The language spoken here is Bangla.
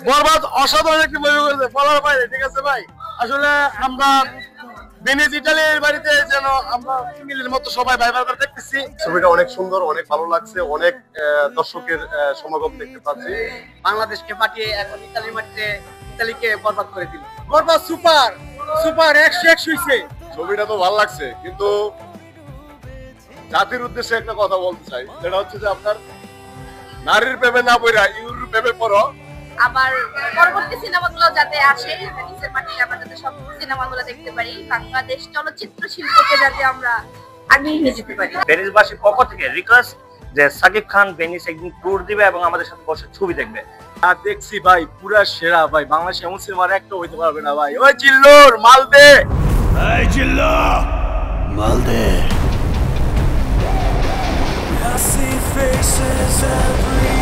বরবাদ অসাধারণ একটি মুভি করেছে, বলার বাইরে। ঠিক আছে ভাই, আসলে আমরা ভেনিস ইটালির বাড়িতে যেন আমরা ফ্যামিলির মতো সবাই ভাই ভাই দেখতেছি। ছবিটা অনেক সুন্দর, অনেক ভালো লাগছে, অনেক দর্শকের সমাগম দেখতে পাচ্ছি। বাংলাদেশকে পাঠিয়ে এখন ইতালির মাটিতে ইতালিকে বরবাদ করে দিল। বরবাদ সুপার সুপার 100 হইছে। ছবিটা তো ভালো লাগছে, কিন্তু জাতির উদ্দেশ্যে একটা কথা বলতে চাই, যেটা হচ্ছে যে আপনার নারীর প্রেমে না পড়া ইউরোর প্রেমে পড়ো। আবার পরবর্তী সিনেমাগুলো যাতে আসে, ভেনিসের মাটিতে আমরা যাতে সব সিনেমাগুলো দেখতে পারি, বাংলাদেশ চলচ্চিত্র শিল্পকে যাতে আমরা আগিয়ে নিয়ে যেতে পারি। ভেনিসবাসীর পক্ষ থেকে রিকোয়েস্ট যে সাকিব খান ভেনিস একদিন ট্যুর দিবে এবং আমাদের সাথে বসে ছবি দেখবে। আর দেখছি ভাই পুরা সেরা ভাই, বাংলাদেশ এমন সিনেমার একটা হইতে পারবে না ভাই। ওই চিল্লোর মাল দে, এই চিল্লো মাল দে। I see faces every